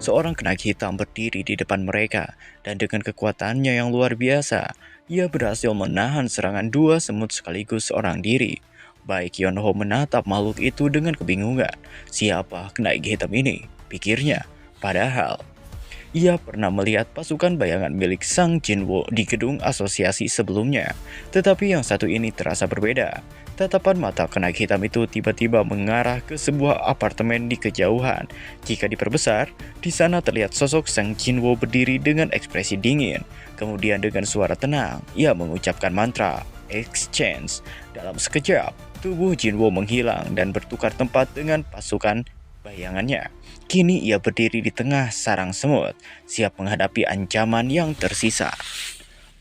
Seorang kenaik hitam berdiri di depan mereka, dan dengan kekuatannya yang luar biasa, ia berhasil menahan serangan dua semut sekaligus seorang diri. Baik Yonho menatap makhluk itu dengan kebingungan. Siapa kenaik hitam ini? Pikirnya. Padahal ia pernah melihat pasukan bayangan milik Sang Jinwo di gedung asosiasi sebelumnya. Tetapi yang satu ini terasa berbeda. Tatapan mata kenaik hitam itu tiba-tiba mengarah ke sebuah apartemen di kejauhan. Jika diperbesar, di sana terlihat sosok Sang Jinwo berdiri dengan ekspresi dingin. Kemudian dengan suara tenang, ia mengucapkan mantra exchange. Dalam sekejap, tubuh Jinwo menghilang dan bertukar tempat dengan pasukan bayangannya. Kini ia berdiri di tengah sarang semut, siap menghadapi ancaman yang tersisa.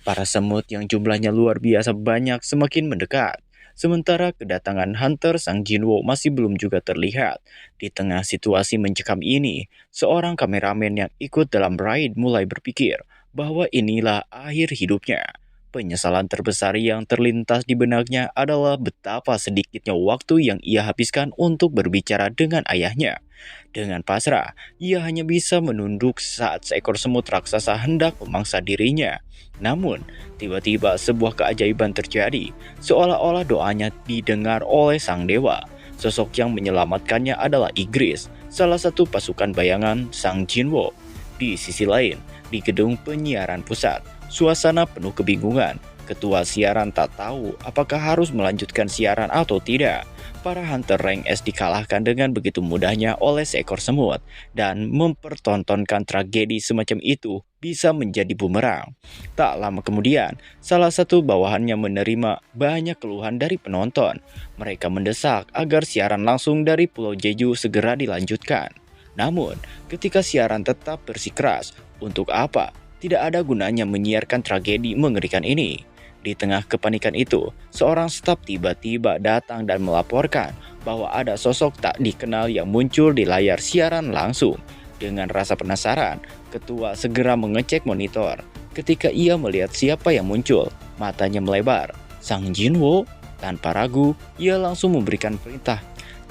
Para semut yang jumlahnya luar biasa banyak semakin mendekat. Sementara kedatangan Hunter Sang Jinwo masih belum juga terlihat. Di tengah situasi mencekam ini, seorang kameramen yang ikut dalam raid mulai berpikir bahwa inilah akhir hidupnya. Penyesalan terbesar yang terlintas di benaknya adalah betapa sedikitnya waktu yang ia habiskan untuk berbicara dengan ayahnya. Dengan pasrah, ia hanya bisa menunduk saat seekor semut raksasa hendak memangsa dirinya. Namun, tiba-tiba sebuah keajaiban terjadi, seolah-olah doanya didengar oleh sang dewa. Sosok yang menyelamatkannya adalah Igris, salah satu pasukan bayangan Sang Jinwo. Di sisi lain, di gedung penyiaran pusat, suasana penuh kebingungan. Ketua siaran tak tahu apakah harus melanjutkan siaran atau tidak. Para hunter rank S dikalahkan dengan begitu mudahnya oleh seekor semut, dan mempertontonkan tragedi semacam itu bisa menjadi bumerang. Tak lama kemudian, salah satu bawahannya menerima banyak keluhan dari penonton. Mereka mendesak agar siaran langsung dari Pulau Jeju segera dilanjutkan. Namun, ketika siaran tetap bersikeras, untuk apa? Tidak ada gunanya menyiarkan tragedi mengerikan ini. Di tengah kepanikan itu, seorang staf tiba-tiba datang dan melaporkan bahwa ada sosok tak dikenal yang muncul di layar siaran langsung. Dengan rasa penasaran, ketua segera mengecek monitor. Ketika ia melihat siapa yang muncul, matanya melebar. Sang Jinwo, tanpa ragu, ia langsung memberikan perintah.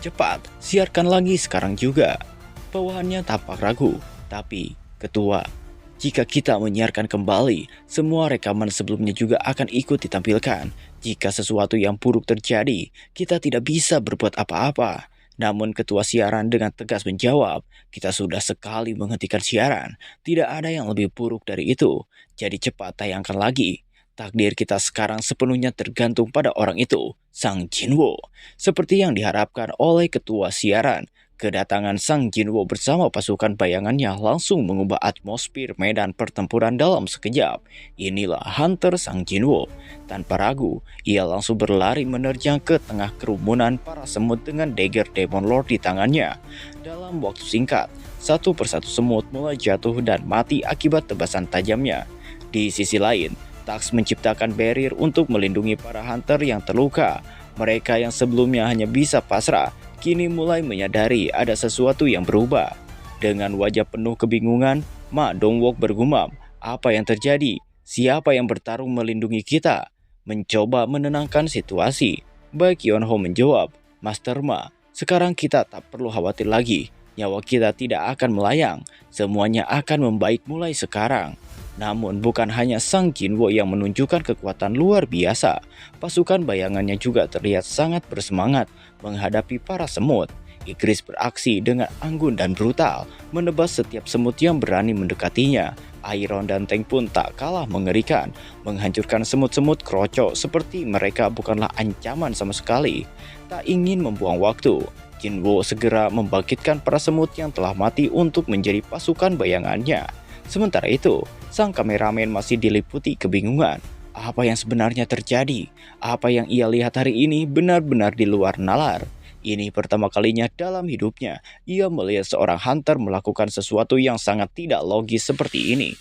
Cepat, siarkan lagi sekarang juga. Bawahannya tampak ragu, tapi ketua, jika kita menyiarkan kembali, semua rekaman sebelumnya juga akan ikut ditampilkan. Jika sesuatu yang buruk terjadi, kita tidak bisa berbuat apa-apa. Namun ketua siaran dengan tegas menjawab, kita sudah sekali menghentikan siaran. Tidak ada yang lebih buruk dari itu. Jadi cepat tayangkan lagi. Takdir kita sekarang sepenuhnya tergantung pada orang itu, Sang Jinwo. Seperti yang diharapkan oleh ketua siaran, kedatangan Sang Jinwo bersama pasukan bayangannya langsung mengubah atmosfer medan pertempuran dalam sekejap. Inilah Hunter Sang Jinwo. Tanpa ragu, ia langsung berlari menerjang ke tengah kerumunan para semut dengan dagger Demon Lord di tangannya. Dalam waktu singkat, satu persatu semut mulai jatuh dan mati akibat tebasan tajamnya. Di sisi lain, Tax menciptakan barrier untuk melindungi para hunter yang terluka. Mereka yang sebelumnya hanya bisa pasrah, kini mulai menyadari ada sesuatu yang berubah. Dengan wajah penuh kebingungan, Ma Dongwook bergumam, apa yang terjadi? Siapa yang bertarung melindungi kita? Mencoba menenangkan situasi. Baik Yonho menjawab, Master Ma, sekarang kita tak perlu khawatir lagi. Nyawa kita tidak akan melayang. Semuanya akan membaik mulai sekarang. Namun bukan hanya Sang Jinwo yang menunjukkan kekuatan luar biasa. Pasukan bayangannya juga terlihat sangat bersemangat menghadapi para semut. Igris beraksi dengan anggun dan brutal, menebas setiap semut yang berani mendekatinya. Iron dan Tank pun tak kalah mengerikan, menghancurkan semut-semut kroco seperti mereka bukanlah ancaman sama sekali. Tak ingin membuang waktu, Jinwo segera membangkitkan para semut yang telah mati untuk menjadi pasukan bayangannya. Sementara itu, sang kameramen masih diliputi kebingungan. Apa yang sebenarnya terjadi? Apa yang ia lihat hari ini benar-benar di luar nalar. Ini pertama kalinya dalam hidupnya, ia melihat seorang hunter melakukan sesuatu yang sangat tidak logis seperti ini.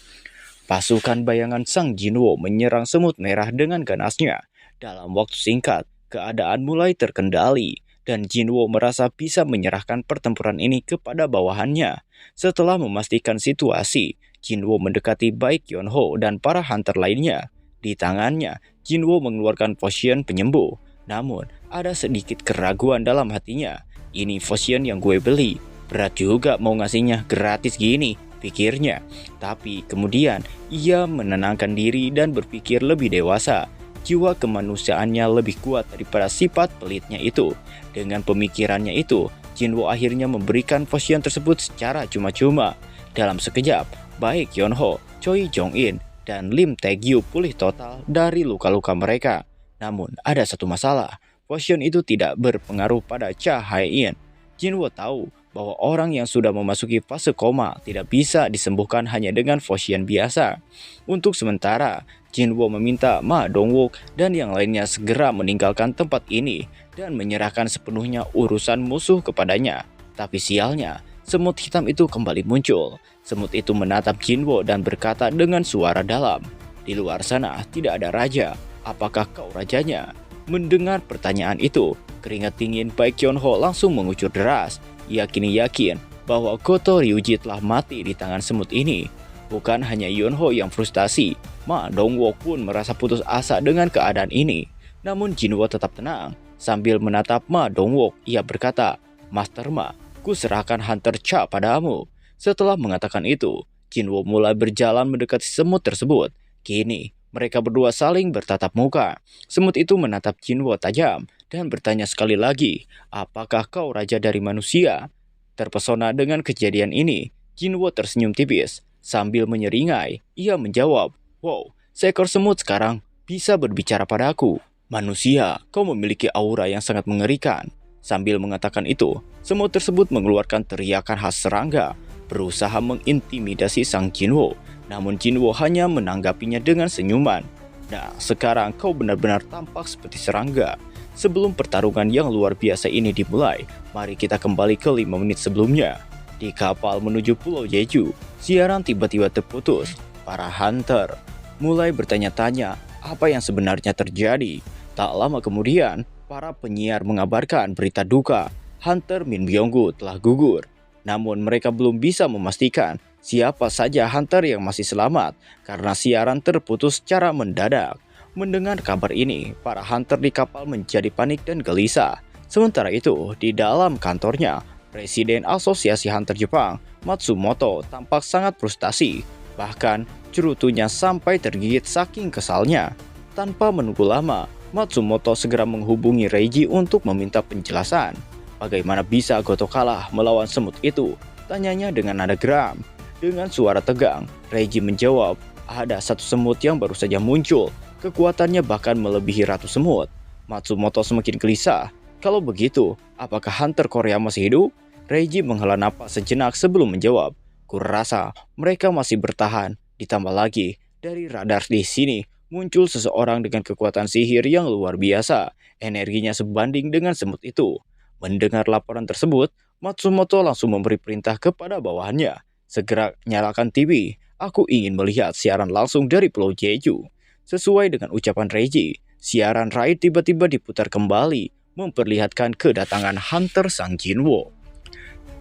Pasukan bayangan Sang Jinwo menyerang semut merah dengan ganasnya. Dalam waktu singkat, keadaan mulai terkendali, dan Jinwo merasa bisa menyerahkan pertempuran ini kepada bawahannya. Setelah memastikan situasi, Jinwo mendekati baik Yonho dan para hunter lainnya. Di tangannya, Jinwo mengeluarkan potion penyembuh. Namun, ada sedikit keraguan dalam hatinya. Ini potion yang gue beli. Berat juga mau ngasihnya gratis gini, pikirnya. Tapi kemudian ia menenangkan diri dan berpikir lebih dewasa. Jiwa kemanusiaannya lebih kuat daripada sifat pelitnya itu. Dengan pemikirannya itu, Jinwoo akhirnya memberikan potion tersebut secara cuma-cuma. Dalam sekejap, baik Yonho, Choi Jong-in, dan Lim Tae-gyu pulih total dari luka-luka mereka. Namun, ada satu masalah. Potion itu tidak berpengaruh pada Cha Hae-in. Jinwoo tahu bahwa orang yang sudah memasuki fase koma tidak bisa disembuhkan hanya dengan potion biasa. Untuk sementara, Jinwoo meminta Ma Dongwook dan yang lainnya segera meninggalkan tempat ini dan menyerahkan sepenuhnya urusan musuh kepadanya. Tapi sialnya, semut hitam itu kembali muncul. Semut itu menatap Jinwoo dan berkata dengan suara dalam, "Di luar sana tidak ada raja. Apakah kau rajanya?" Mendengar pertanyaan itu, keringat dingin baik Yonho langsung mengucur deras. Ia kini yakin bahwa Goto Ryuji telah mati di tangan semut ini. Bukan hanya Yonho yang frustasi, Ma Dongwook pun merasa putus asa dengan keadaan ini. Namun Jinwoo tetap tenang. Sambil menatap Ma Dongwook, ia berkata, "Master Ma, ku serahkan Hunter Cha padamu." Setelah mengatakan itu, Jinwoo mulai berjalan mendekati semut tersebut. Kini, mereka berdua saling bertatap muka. Semut itu menatap Jinwoo tajam dan bertanya sekali lagi, "Apakah kau raja dari manusia?" Terpesona dengan kejadian ini, Jinwoo tersenyum tipis. Sambil menyeringai, ia menjawab, "Wow, seekor semut sekarang bisa berbicara padaku. Manusia, kau memiliki aura yang sangat mengerikan." Sambil mengatakan itu, semut tersebut mengeluarkan teriakan khas serangga, berusaha mengintimidasi sang Jinwoo. Namun Jinwoo hanya menanggapinya dengan senyuman. "Nah, sekarang kau benar-benar tampak seperti serangga." Sebelum pertarungan yang luar biasa ini dimulai, mari kita kembali ke 5 menit sebelumnya. Di kapal menuju Pulau Jeju, siaran tiba-tiba terputus. Para hunter mulai bertanya-tanya apa yang sebenarnya terjadi. Tak lama kemudian, para penyiar mengabarkan berita duka. Hunter Min Byung-gu telah gugur. Namun mereka belum bisa memastikan siapa saja hunter yang masih selamat karena siaran terputus secara mendadak. Mendengar kabar ini, para hunter di kapal menjadi panik dan gelisah. Sementara itu, di dalam kantornya, Presiden Asosiasi Hunter Jepang, Matsumoto, tampak sangat frustasi. Bahkan, cerutunya sampai tergigit saking kesalnya. Tanpa menunggu lama, Matsumoto segera menghubungi Reiji untuk meminta penjelasan. Bagaimana bisa Goto kalah melawan semut itu? Tanyanya dengan nada geram. Dengan suara tegang, Reiji menjawab, "Ada satu semut yang baru saja muncul. Kekuatannya bahkan melebihi ratu semut." Matsumoto semakin gelisah. "Kalau begitu, apakah Hunter Korea masih hidup?" Reiji menghela napas sejenak sebelum menjawab, "Kurasa mereka masih bertahan. Ditambah lagi, dari radar di sini muncul seseorang dengan kekuatan sihir yang luar biasa. Energinya sebanding dengan semut itu." Mendengar laporan tersebut, Matsumoto langsung memberi perintah kepada bawahannya. "Segera nyalakan TV. Aku ingin melihat siaran langsung dari Pulau Jeju." Sesuai dengan ucapan Reiji, siaran raid tiba-tiba diputar kembali, memperlihatkan kedatangan Hunter Sang Jinwoo.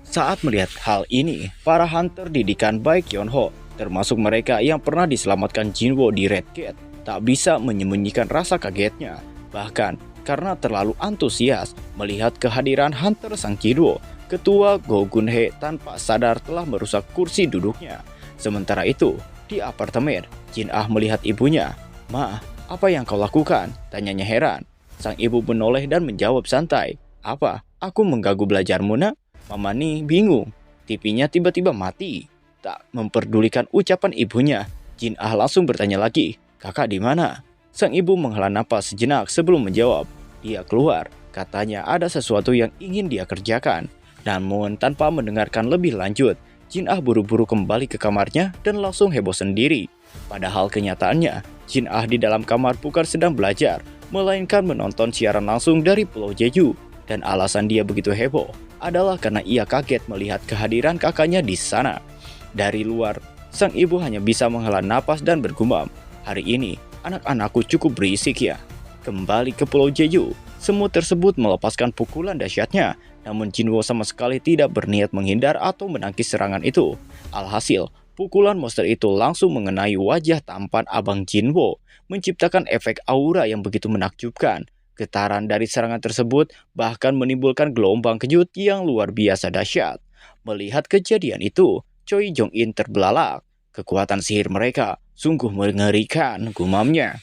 Saat melihat hal ini, para hunter didikan baik Yonho, termasuk mereka yang pernah diselamatkan Jinwoo di Red Gate, tak bisa menyembunyikan rasa kagetnya. Bahkan, karena terlalu antusias melihat kehadiran Hunter Sang Jinwoo, Ketua Go Gun-hye tanpa sadar telah merusak kursi duduknya. Sementara itu, di apartemen, Jin Ah melihat ibunya. "Ma, apa yang kau lakukan?" tanyanya heran. Sang ibu menoleh dan menjawab santai, "Apa? Aku mengganggu belajarmu, Nak?" Mama nih bingung. TV-nya tiba-tiba mati. Tak memperdulikan ucapan ibunya, Jin Ah langsung bertanya lagi, "Kakak di mana?" Sang ibu menghela napas sejenak sebelum menjawab, "Dia keluar. Katanya ada sesuatu yang ingin dia kerjakan." Namun tanpa mendengarkan lebih lanjut, Jin Ah buru-buru kembali ke kamarnya dan langsung heboh sendiri. Padahal kenyataannya, Jin Ah di dalam kamar bukan sedang belajar, melainkan menonton siaran langsung dari Pulau Jeju. Dan alasan dia begitu heboh adalah karena ia kaget melihat kehadiran kakaknya di sana. Dari luar, sang ibu hanya bisa menghela napas dan bergumam, "Hari ini, anak-anakku cukup berisik ya." Kembali ke Pulau Jeju, semut tersebut melepaskan pukulan dahsyatnya. Namun Jinwoo sama sekali tidak berniat menghindar atau menangkis serangan itu. Alhasil, pukulan monster itu langsung mengenai wajah tampan abang Jinwoo, menciptakan efek aura yang begitu menakjubkan. Getaran dari serangan tersebut bahkan menimbulkan gelombang kejut yang luar biasa dahsyat. Melihat kejadian itu, Choi Jong-in terbelalak. Kekuatan sihir mereka sungguh mengerikan, gumamnya.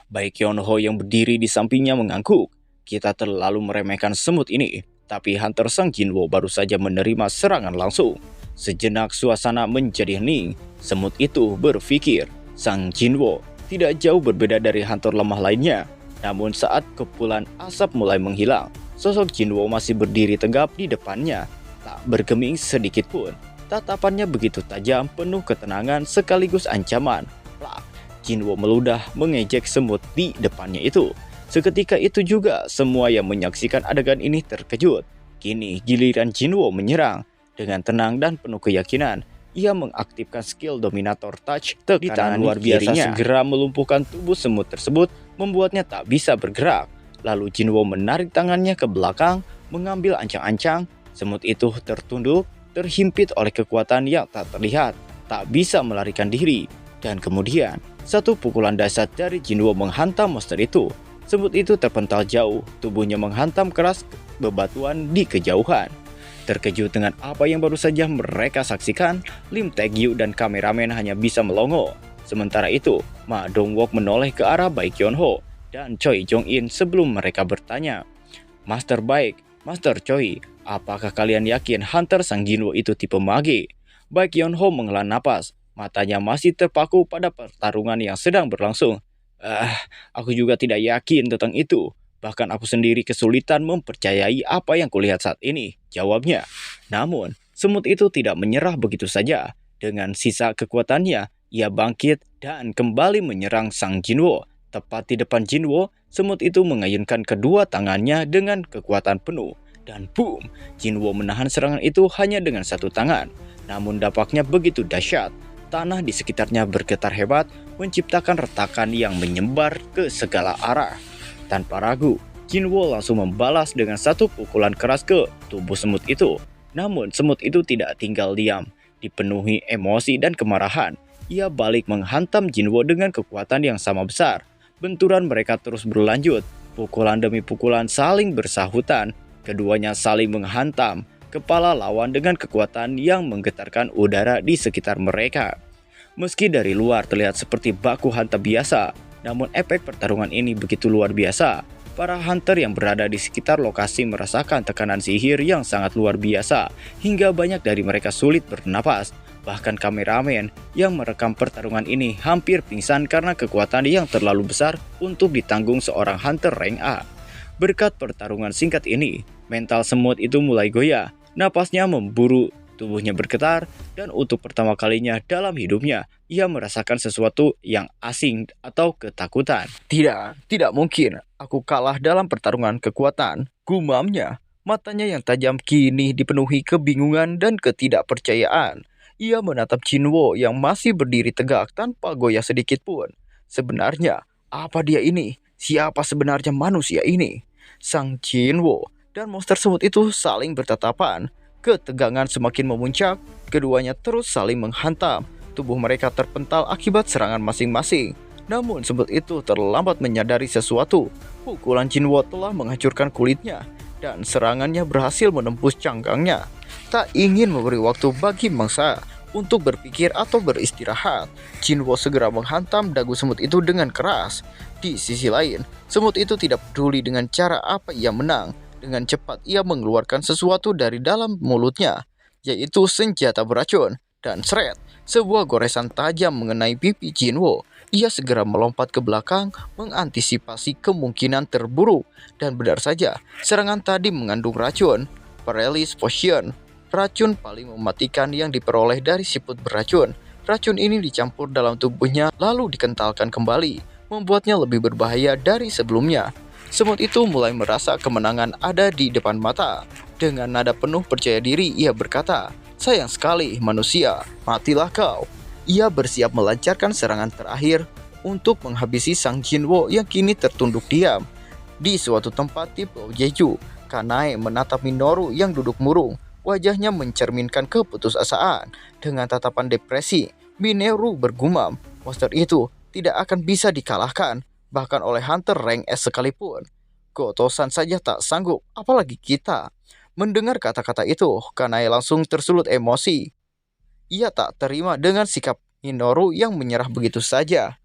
Baik Yeon-ho yang berdiri di sampingnya mengangguk. Kita terlalu meremehkan semut ini. Tapi Hunter Sang Jinwo baru saja menerima serangan langsung. Sejenak suasana menjadi hening. Semut itu berpikir, Sang Jinwo tidak jauh berbeda dari Hunter lemah lainnya. Namun saat kepulan asap mulai menghilang, sosok Jinwo masih berdiri tegap di depannya. Tak bergeming sedikit pun. Tatapannya begitu tajam, penuh ketenangan sekaligus ancaman. Plak! Jinwo meludah mengejek semut di depannya itu. Seketika itu juga semua yang menyaksikan adegan ini terkejut. Kini giliran Jinwo menyerang. Dengan tenang dan penuh keyakinan, ia mengaktifkan skill Dominator Touch di tangan luar biasa segera melumpuhkan tubuh semut tersebut, membuatnya tak bisa bergerak. Lalu Jinwo menarik tangannya ke belakang, mengambil ancang-ancang. Semut itu tertunduk, terhimpit oleh kekuatan yang tak terlihat, tak bisa melarikan diri. Dan kemudian, satu pukulan dahsyat dari Jinwo menghantam monster itu. Semut itu terpental jauh, tubuhnya menghantam keras bebatuan di kejauhan. Terkejut dengan apa yang baru saja mereka saksikan, Lim Tae-gyu dan kameramen hanya bisa melongo. Sementara itu, Ma Dong-wook menoleh ke arah Baek Yeon-ho dan Choi Jong-in sebelum mereka bertanya, Master Baek, Master Choi, apakah kalian yakin Hunter Sang Jinwo itu tipe mage? Baek Yeon-ho menghela napas, matanya masih terpaku pada pertarungan yang sedang berlangsung. Aku juga tidak yakin tentang itu. Bahkan aku sendiri kesulitan mempercayai apa yang kulihat saat ini, jawabnya. Namun, semut itu tidak menyerah begitu saja. Dengan sisa kekuatannya, ia bangkit dan kembali menyerang Sang Jinwo. Tepat di depan Jinwo, semut itu mengayunkan kedua tangannya dengan kekuatan penuh. Dan boom, Jinwo menahan serangan itu hanya dengan satu tangan. Namun dampaknya begitu dahsyat. Tanah di sekitarnya bergetar hebat, menciptakan retakan yang menyebar ke segala arah. Tanpa ragu, Jinwo langsung membalas dengan satu pukulan keras ke tubuh semut itu. Namun semut itu tidak tinggal diam. Dipenuhi emosi dan kemarahan, ia balik menghantam Jinwo dengan kekuatan yang sama besar. Benturan mereka terus berlanjut. Pukulan demi pukulan saling bersahutan. Keduanya saling menghantam kepala lawan dengan kekuatan yang menggetarkan udara di sekitar mereka. Meski dari luar terlihat seperti baku hantam biasa, namun efek pertarungan ini begitu luar biasa. Para hunter yang berada di sekitar lokasi merasakan tekanan sihir yang sangat luar biasa, hingga banyak dari mereka sulit bernapas. Bahkan kameramen yang merekam pertarungan ini hampir pingsan karena kekuatan yang terlalu besar untuk ditanggung seorang hunter rank A. Berkat pertarungan singkat ini, mental semut itu mulai goyah. Napasnya memburu, tubuhnya bergetar, dan untuk pertama kalinya dalam hidupnya, ia merasakan sesuatu yang asing atau ketakutan. Tidak mungkin aku kalah dalam pertarungan kekuatan, gumamnya. Matanya yang tajam kini dipenuhi kebingungan dan ketidakpercayaan. Ia menatap Jinwo yang masih berdiri tegak tanpa goyah sedikit pun. Sebenarnya, apa dia ini? Siapa sebenarnya manusia ini? Sang Jinwo dan monster semut itu saling bertatapan. Ketegangan semakin memuncak, keduanya terus saling menghantam. Tubuh mereka terpental akibat serangan masing-masing. Namun semut itu terlambat menyadari sesuatu. Pukulan Jinwo telah menghancurkan kulitnya, dan serangannya berhasil menembus cangkangnya. Tak ingin memberi waktu bagi mangsa untuk berpikir atau beristirahat, Jinwo segera menghantam dagu semut itu dengan keras. Di sisi lain, semut itu tidak peduli dengan cara apa ia menang. Dengan cepat ia mengeluarkan sesuatu dari dalam mulutnya, yaitu senjata beracun. Dan seret, sebuah goresan tajam mengenai pipi Jinwo. Ia segera melompat ke belakang, mengantisipasi kemungkinan terburuk. Dan benar saja, serangan tadi mengandung racun. Paralysis Potion, racun paling mematikan yang diperoleh dari siput beracun. Racun ini dicampur dalam tubuhnya lalu dikentalkan kembali, membuatnya lebih berbahaya dari sebelumnya. Semut itu mulai merasa kemenangan ada di depan mata. Dengan nada penuh percaya diri ia berkata, "Sayang sekali manusia, matilah kau." Ia bersiap melancarkan serangan terakhir untuk menghabisi Sang Jinwo yang kini tertunduk diam. Di suatu tempat di Pulau Jeju, Kanae menatap Minoru yang duduk murung. Wajahnya mencerminkan keputusasaan. Dengan tatapan depresi, Minoru bergumam, monster itu tidak akan bisa dikalahkan, bahkan oleh hunter rank S sekalipun. Gotosan saja tak sanggup, apalagi kita. Mendengar kata-kata itu, Kanae langsung tersulut emosi. Ia tak terima dengan sikap Minoru yang menyerah begitu saja.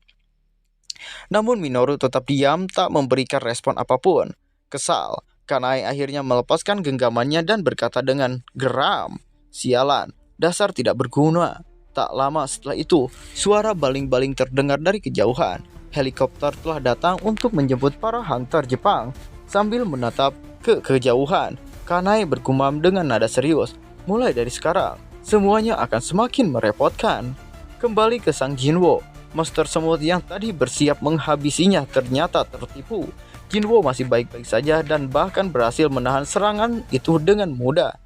Namun Minoru tetap diam, tak memberikan respon apapun. Kesal, Kanae akhirnya melepaskan genggamannya dan berkata dengan geram, "Sialan, dasar tidak berguna." Tak lama setelah itu, suara baling-baling terdengar dari kejauhan. Helikopter telah datang untuk menjemput para hunter Jepang. Sambil menatap ke kejauhan, Kanae bergumam dengan nada serius, "Mulai dari sekarang, semuanya akan semakin merepotkan." Kembali ke sang Jinwo, monster semut yang tadi bersiap menghabisinya ternyata tertipu. Jinwo masih baik-baik saja dan bahkan berhasil menahan serangan itu dengan mudah.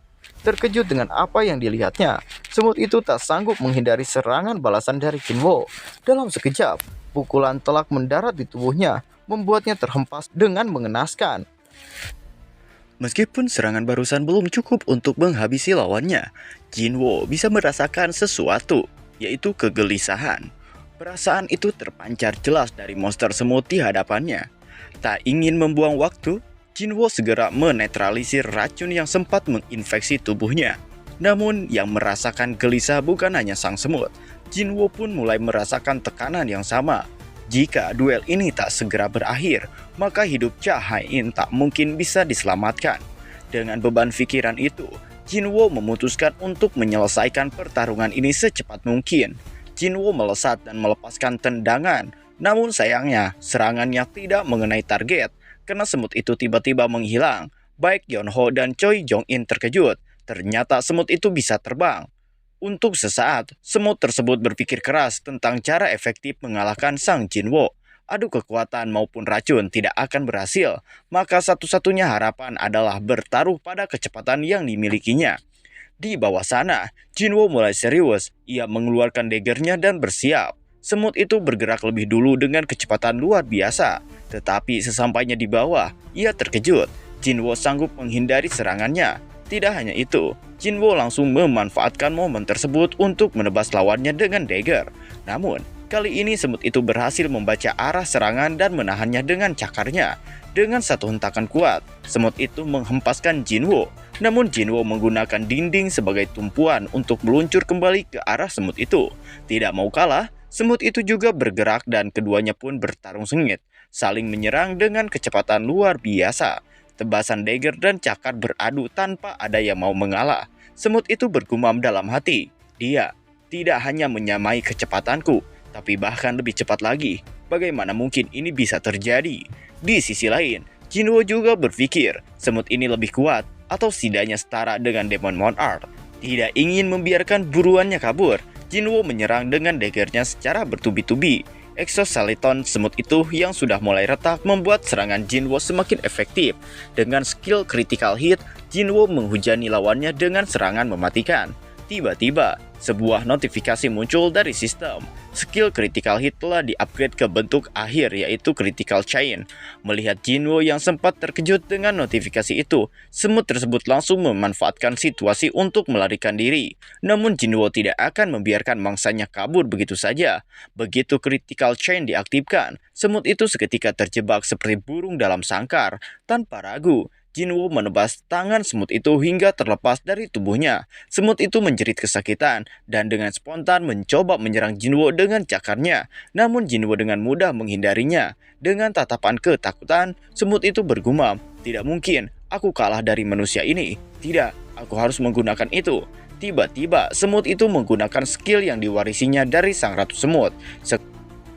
Terkejut dengan apa yang dilihatnya, semut itu tak sanggup menghindari serangan balasan dari Jinwo. Dalam sekejap, pukulan telak mendarat di tubuhnya, membuatnya terhempas dengan mengenaskan. Meskipun serangan barusan belum cukup untuk menghabisi lawannya, Jinwo bisa merasakan sesuatu, yaitu kegelisahan. Perasaan itu terpancar jelas dari monster semut di hadapannya. Tak ingin membuang waktu, Jinwo segera menetralisir racun yang sempat menginfeksi tubuhnya. Namun yang merasakan gelisah bukan hanya sang semut, Jinwo pun mulai merasakan tekanan yang sama. Jika duel ini tak segera berakhir, maka hidup Cha Hai-in tak mungkin bisa diselamatkan. Dengan beban pikiran itu, Jinwo memutuskan untuk menyelesaikan pertarungan ini secepat mungkin. Jinwo melesat dan melepaskan tendangan, namun sayangnya serangannya tidak mengenai target. Karena semut itu tiba-tiba menghilang, baik Yonho dan Choi Jong-in terkejut. Ternyata semut itu bisa terbang. Untuk sesaat, semut tersebut berpikir keras tentang cara efektif mengalahkan sang Jinwo. Adu kekuatan maupun racun tidak akan berhasil, maka satu-satunya harapan adalah bertaruh pada kecepatan yang dimilikinya. Di bawah sana, Jinwo mulai serius. Ia mengeluarkan daggernya dan bersiap. Semut itu bergerak lebih dulu dengan kecepatan luar biasa. Tetapi sesampainya di bawah, ia terkejut. Jinwo sanggup menghindari serangannya. Tidak hanya itu, Jinwo langsung memanfaatkan momen tersebut untuk menebas lawannya dengan dagger. Namun, kali ini semut itu berhasil membaca arah serangan dan menahannya dengan cakarnya. Dengan satu hentakan kuat, semut itu menghempaskan Jinwo. Namun Jinwo menggunakan dinding sebagai tumpuan untuk meluncur kembali ke arah semut itu. Tidak mau kalah, semut itu juga bergerak dan keduanya pun bertarung sengit, saling menyerang dengan kecepatan luar biasa. Tebasan dagger dan cakar beradu tanpa ada yang mau mengalah. Semut itu bergumam dalam hati, "Dia tidak hanya menyamai kecepatanku, tapi bahkan lebih cepat lagi. Bagaimana mungkin ini bisa terjadi?" Di sisi lain, Jinwo juga berpikir semut ini lebih kuat atau setidaknya setara dengan Demon Monarch. Tidak ingin membiarkan buruannya kabur, Jinwo menyerang dengan daggernya secara bertubi-tubi. Exoskeleton semut itu yang sudah mulai retak membuat serangan Jinwo semakin efektif. Dengan skill critical hit, Jinwo menghujani lawannya dengan serangan mematikan. Tiba-tiba, sebuah notifikasi muncul dari sistem. Skill critical hit telah di-upgrade ke bentuk akhir, yaitu critical chain. Melihat Jinwo yang sempat terkejut dengan notifikasi itu, semut tersebut langsung memanfaatkan situasi untuk melarikan diri. Namun Jinwo tidak akan membiarkan mangsanya kabur begitu saja. Begitu critical chain diaktifkan, semut itu seketika terjebak seperti burung dalam sangkar. Tanpa ragu, Jinwo menebas tangan semut itu hingga terlepas dari tubuhnya. Semut itu menjerit kesakitan dan dengan spontan mencoba menyerang Jinwo dengan cakarnya. Namun Jinwo dengan mudah menghindarinya. Dengan tatapan ketakutan, semut itu bergumam, "Tidak mungkin, aku kalah dari manusia ini. Tidak, aku harus menggunakan itu." Tiba-tiba, semut itu menggunakan skill yang diwarisinya dari sang ratu semut.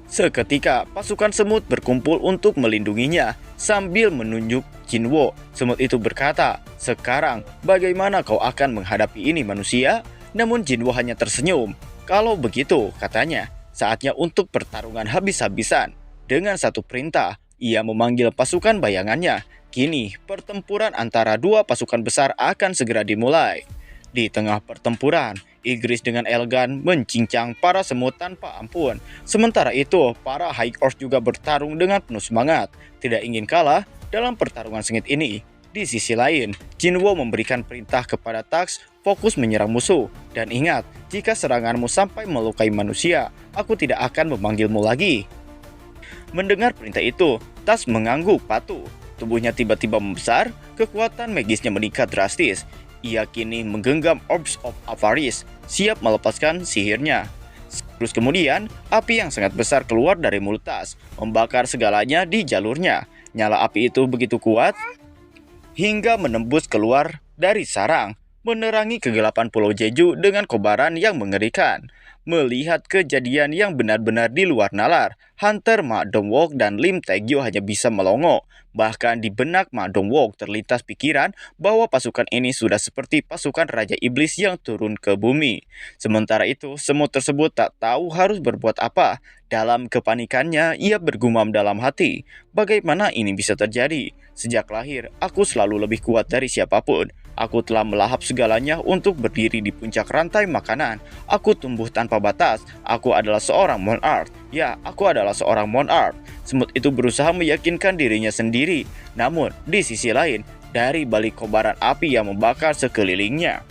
Seketika, pasukan semut berkumpul untuk melindunginya. Sambil menunjuk Jinwo, semut itu berkata, "Sekarang, bagaimana kau akan menghadapi ini manusia?" Namun Jinwo hanya tersenyum. "Kalau begitu," katanya, "saatnya untuk pertarungan habis-habisan." Dengan satu perintah, ia memanggil pasukan bayangannya. Kini, pertempuran antara dua pasukan besar akan segera dimulai. Di tengah pertempuran, Igris dengan elegan mencincang para semut tanpa ampun. Sementara itu, para High Orc juga bertarung dengan penuh semangat, tidak ingin kalah dalam pertarungan sengit ini. Di sisi lain, Jinwo memberikan perintah kepada Tax fokus menyerang musuh. Dan ingat, jika seranganmu sampai melukai manusia, aku tidak akan memanggilmu lagi. Mendengar perintah itu, Tax mengangguk patuh. tubuhnya tiba-tiba membesar, kekuatan magisnya meningkat drastis. Ia kini menggenggam Orbs of Avaris, siap melepaskan sihirnya. Terus kemudian, api yang sangat besar keluar dari mulut Tas, membakar segalanya di jalurnya. Nyala api itu begitu kuat, hingga menembus keluar dari sarang, menerangi kegelapan Pulau Jeju dengan kobaran yang mengerikan. Melihat kejadian yang benar-benar di luar nalar, Hunter Ma Dongwook dan Lim Taegyo hanya bisa melongo. Bahkan di benak Ma Dongwook terlintas pikiran bahwa pasukan ini sudah seperti pasukan Raja Iblis yang turun ke bumi. Sementara itu, semut tersebut tak tahu harus berbuat apa. Dalam kepanikannya, ia bergumam dalam hati, bagaimana ini bisa terjadi? Sejak lahir, aku selalu lebih kuat dari siapapun. Aku telah melahap segalanya untuk berdiri di puncak rantai makanan. Aku tumbuh tanpa batas. Aku adalah seorang monarch. Ya, aku adalah seorang monarch. Semut itu berusaha meyakinkan dirinya sendiri. Namun, di sisi lain, dari balik kobaran api yang membakar sekelilingnya,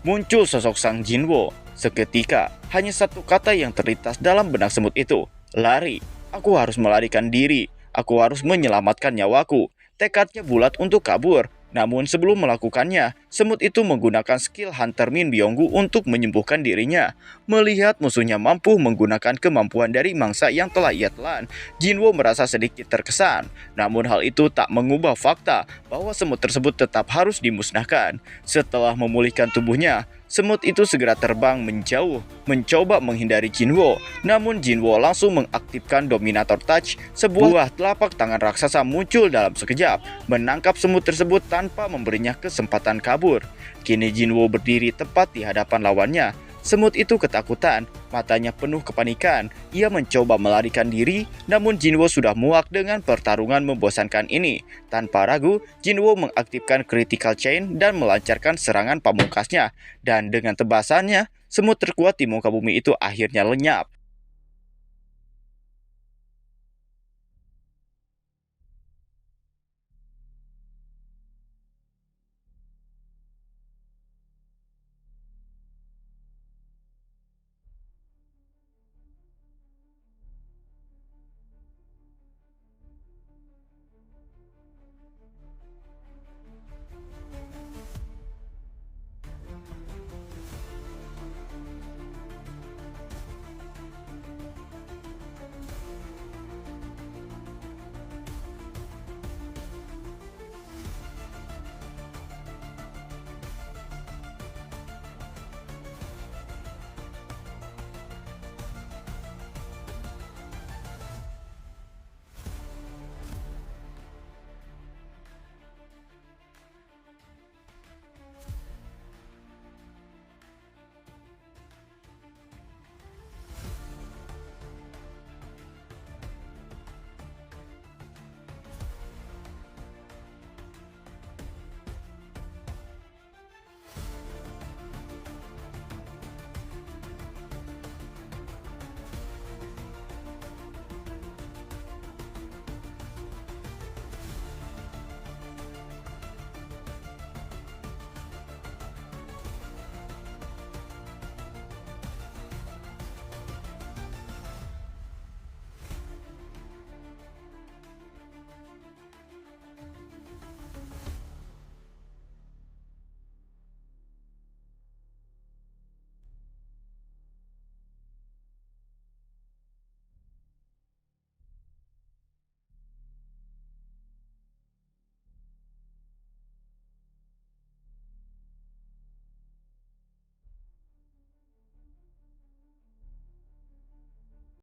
muncul sosok Sang Jinwo. Seketika, hanya satu kata yang terlintas dalam benak semut itu. Lari. Aku harus melarikan diri. Aku harus menyelamatkan nyawaku. Tekadnya bulat untuk kabur. Namun sebelum melakukannya, semut itu menggunakan skill Hunter Min Byonggu untuk menyembuhkan dirinya. Melihat musuhnya mampu menggunakan kemampuan dari mangsa yang telah ia telan, Jinwo merasa sedikit terkesan. Namun hal itu tak mengubah fakta bahwa semut tersebut tetap harus dimusnahkan. Setelah memulihkan tubuhnya, semut itu segera terbang menjauh, mencoba menghindari Jinwo. Namun Jinwo langsung mengaktifkan Dominator Touch, sebuah telapak tangan raksasa muncul dalam sekejap, menangkap semut tersebut tanpa memberinya kesempatan kabur. Kini Jinwo berdiri tepat di hadapan lawannya. Semut itu ketakutan, matanya penuh kepanikan. Ia mencoba melarikan diri, namun Jinwo sudah muak dengan pertarungan membosankan ini. Tanpa ragu, Jinwo mengaktifkan Critical Chain dan melancarkan serangan pamungkasnya. Dan dengan tebasannya, semut terkuat di muka bumi itu akhirnya lenyap.